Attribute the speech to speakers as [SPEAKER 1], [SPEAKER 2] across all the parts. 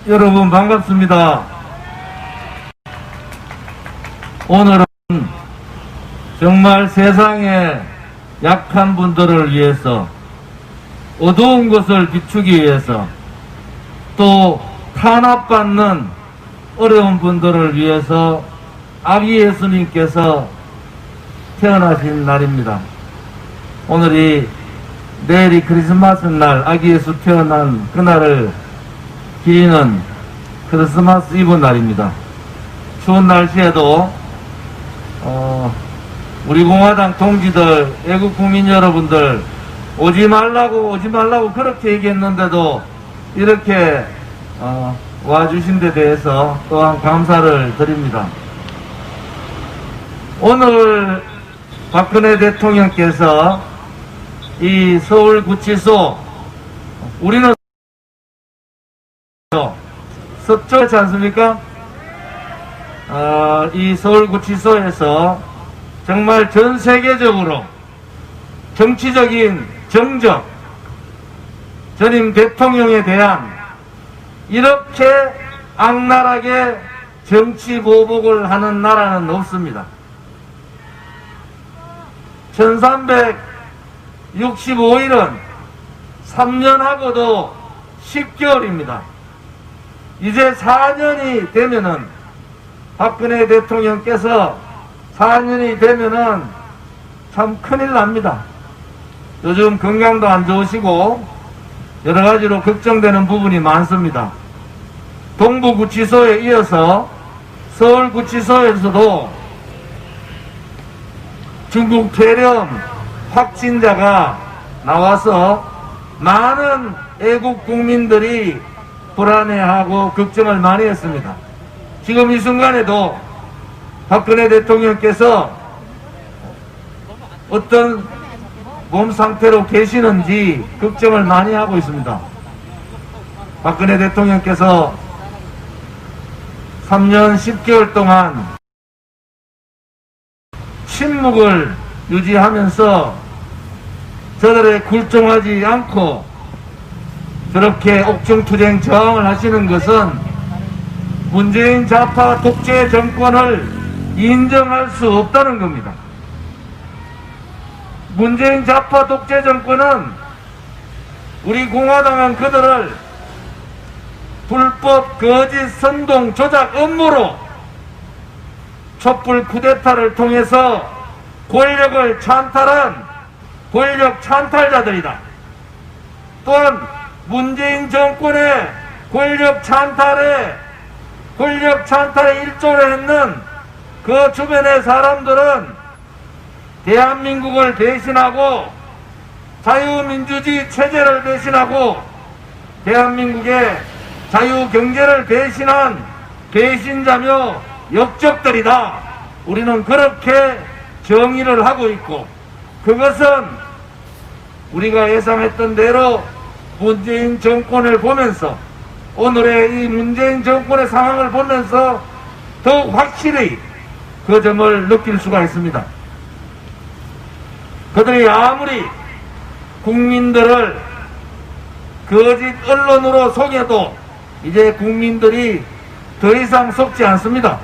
[SPEAKER 1] 여러분 반갑습니다. 오늘은 정말 세상에 약한 분들을 위해서, 어두운 것을 비추기 위해서, 또 탄압받는 어려운 분들을 위해서 아기 예수님께서 태어나신 날입니다. 오늘이 내일이 크리스마스 날, 아기 예수 태어난 그날을 기리는 크리스마스 이브 날입니다. 추운 날씨에도 우리 공화당 동지들, 애국 국민 여러분들 오지 말라고 그렇게 얘기했는데도 이렇게 와주신 데 대해서 또한 감사를 드립니다. 오늘 박근혜 대통령께서 이 서울구치소, 우리는 서쪽이지 않습니까? 이 서울구치소에서 정말 전 세계적으로 정치적인 정적, 전임 대통령에 대한 이렇게 악랄하게 정치 보복을 하는 나라는 없습니다. 1365일은 3년하고도 10개월입니다. 이제 4년이 되면은, 박근혜 대통령께서 4년이 되면은 참 큰일 납니다. 요즘 건강도 안 좋으시고 여러 가지로 걱정되는 부분이 많습니다. 동부구치소에 이어서 서울구치소에서도 중국 폐렴 확진자가 나와서 많은 애국 국민들이 불안해하고 걱정을 많이 했습니다. 지금 이 순간에도 박근혜 대통령께서 어떤 몸 상태로 계시는지 걱정을 많이 하고 있습니다. 박근혜 대통령께서 3년 10개월 동안 침묵을 유지하면서 저들의 굴종하지 않고 저렇게 옥중투쟁 저항을 하시는 것은 문재인 좌파 독재 정권을 인정할 수 없다는 겁니다. 문재인 좌파 독재 정권은 우리 공화당은 그들을 불법 거짓 선동 조작 업무로 촛불 쿠데타를 통해서 권력을 찬탈한 권력 찬탈자들이다. 또한 문재인 정권의 권력 찬탈에 일조를 했는 그 주변의 사람들은 대한민국을 배신하고 자유민주주의 체제를 배신하고 대한민국의 자유경제를 배신한 배신자며 역적들이다. 우리는 그렇게 정의를 하고 있고, 그것은 우리가 예상했던 대로 문재인 정권을 보면서, 오늘의 이 문재인 정권의 상황을 보면서 더욱 확실히 그 점을 느낄 수가 있습니다. 그들이 아무리 국민들을 거짓 언론으로 속여도 이제 국민들이 더 이상 속지 않습니다.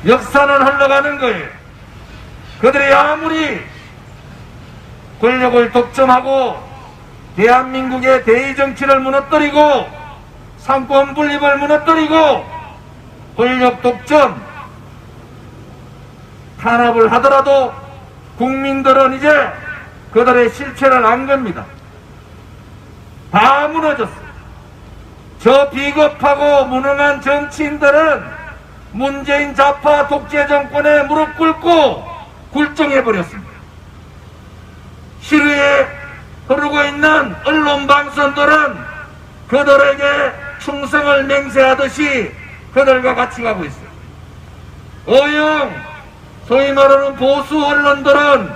[SPEAKER 1] 역사는 흘러가는 거예요. 그들이 아무리 권력을 독점하고 대한민국의 대의정치를 무너뜨리고 상권 분립을 무너뜨리고 권력 독점 탄압을 하더라도 국민들은 이제 그들의 실체를 안 겁니다. 다 무너졌어요. 저 비겁하고 무능한 정치인들은 문재인 좌파 독재 정권에 무릎 꿇고 굴종해버렸습니다. 시루에 흐르고 있는 언론 방송들은 그들에게 충성을 맹세하듯이 그들과 같이 가고 있어요. 어용, 소위 말하는 보수 언론들은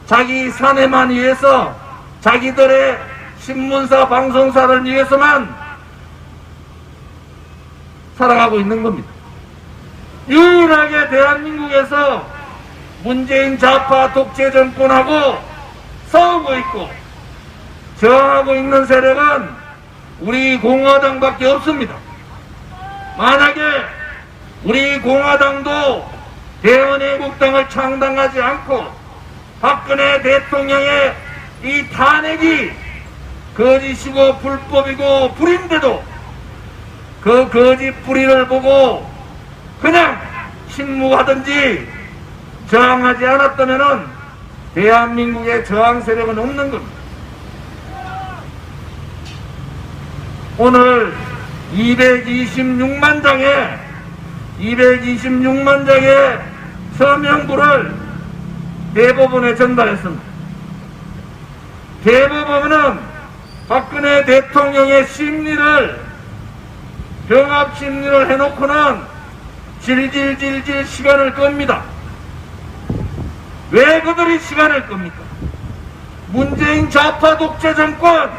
[SPEAKER 1] 자기 사내만 위해서, 자기들의 신문사, 방송사를 위해서만 살아가고 있는 겁니다. 유일하게 대한민국에서 문재인 좌파 독재 정권하고 싸우고 있고 저항하고 있는 세력은 우리 공화당밖에 없습니다. 만약에 우리 공화당도 대원애국당을 창당하지 않고 박근혜 대통령의 이 탄핵이 거짓이고 불법이고 불인데도 그 거짓 뿌리를 보고 그냥 침묵하든지 저항하지 않았다면은 대한민국의 저항 세력은 없는 겁니다. 오늘 226만 장의 서명부를 대법원에 전달했습니다. 대법원은 박근혜 대통령의 심리를 병합 심리를 해놓고는 질질질질 시간을 끕니다. 왜 그들이 시간을 끕니까? 문재인 좌파 독재 정권,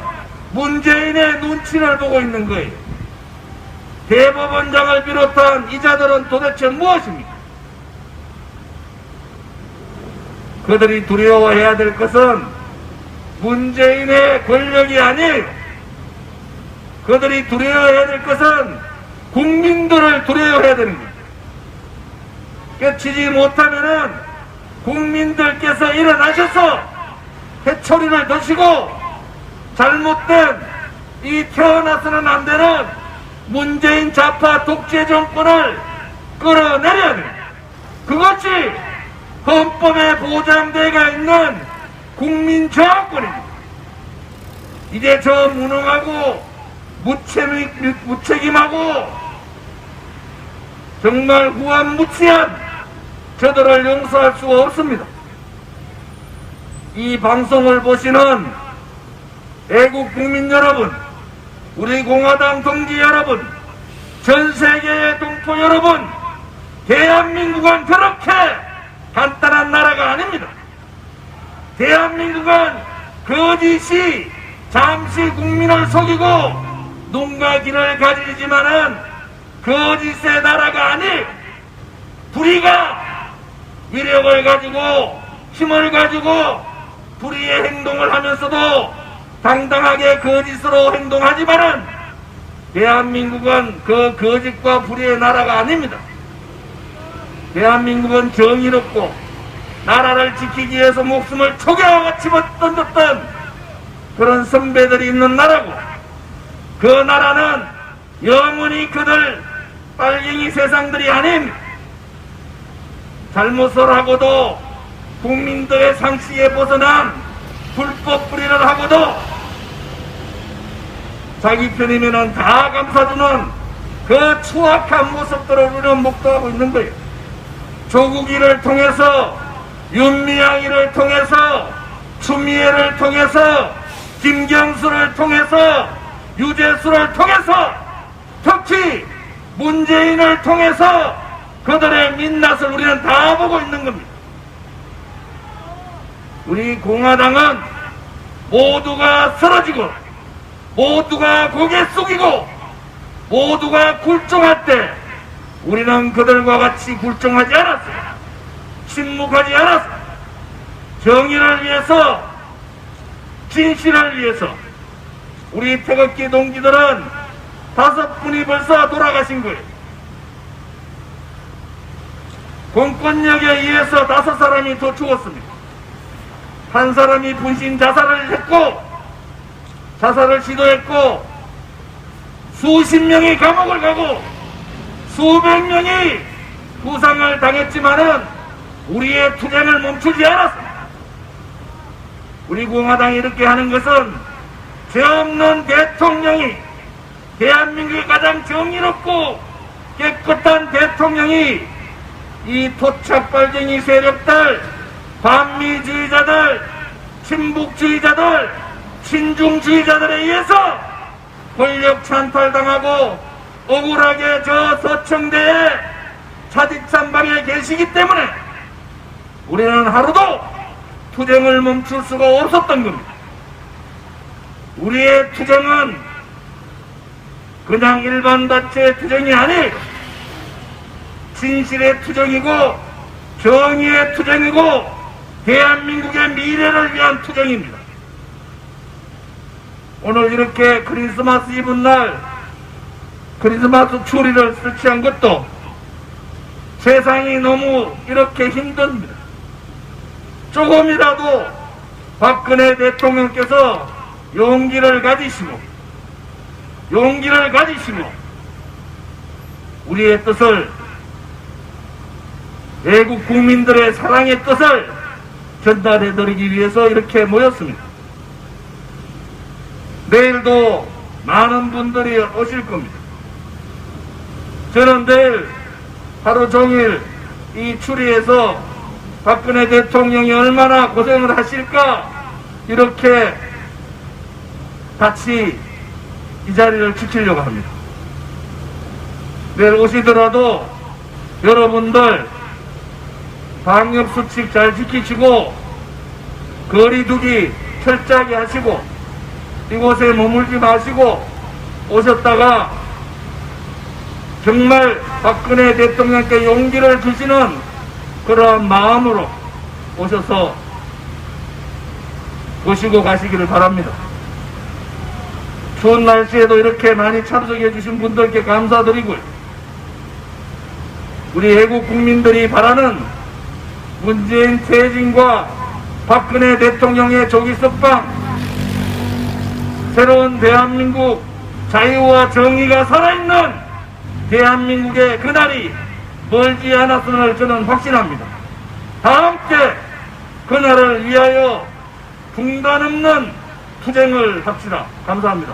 [SPEAKER 1] 문재인의 눈치를 보고 있는 거예요. 대법원장을 비롯한 이자들은 도대체 무엇입니까? 그들이 두려워해야 될 것은 문재인의 권력이 아니에요. 그들이 두려워해야 될 것은 국민들을 두려워해야 되는 거예요. 깨치지 못하면은 국민들께서 일어나셔서 해초리를 드시고 잘못된 이 태어나서는 안 되는 문재인 좌파 독재 정권을 끌어내려야 돼요. 그것이 헌법에 보장되어 있는 국민 저항권입니다. 이제 저 무능하고 무책임하고 정말 무한무치한 저들을 용서할 수가 없습니다. 이 방송을 보시는 애국 국민 여러분, 우리 공화당 동지 여러분, 전 세계의 동포 여러분, 대한민국은 그렇게 간단한 나라가 아닙니다. 대한민국은 거짓이 잠시 국민을 속이고 눈과 귀를 가리지만은 거짓의 나라가 아니, 불의가 위력을 가지고 힘을 가지고 불의의 행동을 하면서도 당당하게 거짓으로 행동하지만은 대한민국은 그 거짓과 불의의 나라가 아닙니다. 대한민국은 정의롭고 나라를 지키기 위해서 목숨을 초계와 같이 던졌던 그런 선배들이 있는 나라고, 그 나라는 영원히 그들 빨갱이 세상들이 아닌, 잘못을 하고도 국민들의 상식에 벗어난 불법 불의를 하고도 자기 편이면은 다 감싸주는 그 추악한 모습들을 우리는 목도하고 있는 거예요. 조국이를 통해서, 윤미향이를 통해서, 추미애를 통해서, 김경수를 통해서, 유재수를 통해서, 특히 문재인을 통해서 그들의 민낯을 우리는 다 보고 있는 겁니다. 우리 공화당은 모두가 쓰러지고 모두가 고개 숙이고 모두가 굴종할 때 우리는 그들과 같이 굴종하지 않았어요. 침묵하지 않았어요. 정의를 위해서, 진실을 위해서 우리 태극기 동지들은 5분이 벌써 돌아가신 거예요. 공권력에 의해서 5사람이 더 죽었습니다. 한 사람이 분신 자살을 했고, 자살을 시도했고, 수십 명이 감옥을 가고 수백 명이 부상을 당했지만은 우리의 투쟁을 멈추지 않았습니다. 우리 공화당이 이렇게 하는 것은 죄 없는 대통령이, 대한민국의 가장 정의롭고 깨끗한 대통령이 이 토착 빨갱이 세력들, 반미주의자들, 친북주의자들, 친중주의자들에 의해서 권력 찬탈당하고 억울하게 저 서청대에 차디찬방에 계시기 때문에 우리는 하루도 투쟁을 멈출 수가 없었던 겁니다. 우리의 투쟁은 그냥 일반 단체의 투쟁이 아니에요. 진실의 투쟁이고 정의의 투쟁이고 대한민국의 미래를 위한 투쟁입니다. 오늘 이렇게 크리스마스 이브날 크리스마스 추리를 설치한 것도 세상이 너무 이렇게 힘듭니다. 조금이라도 박근혜 대통령께서 용기를 가지시고 우리의 뜻을, 외국 국민들의 사랑의 뜻을 전달해드리기 위해서 이렇게 모였습니다. 내일도 많은 분들이 오실 겁니다. 저는 내일 하루 종일 이 추리에서 박근혜 대통령이 얼마나 고생을 하실까 이렇게 같이 이 자리를 지키려고 합니다. 내일 오시더라도 여러분들 방역수칙 잘 지키시고 거리두기 철저하게 하시고 이곳에 머물지 마시고 오셨다가 정말 박근혜 대통령께 용기를 주시는 그러한 마음으로 오셔서 보시고 가시기를 바랍니다. 추운 날씨에도 이렇게 많이 참석해 주신 분들께 감사드리고요. 우리 애국 국민들이 바라는 문재인 퇴진과 박근혜 대통령의 조기 석방, 새로운 대한민국, 자유와 정의가 살아있는 대한민국의 그날이 멀지 않았음을 저는 확신합니다. 다 함께 그날을 위하여 중단 없는 투쟁을 합시다. 감사합니다.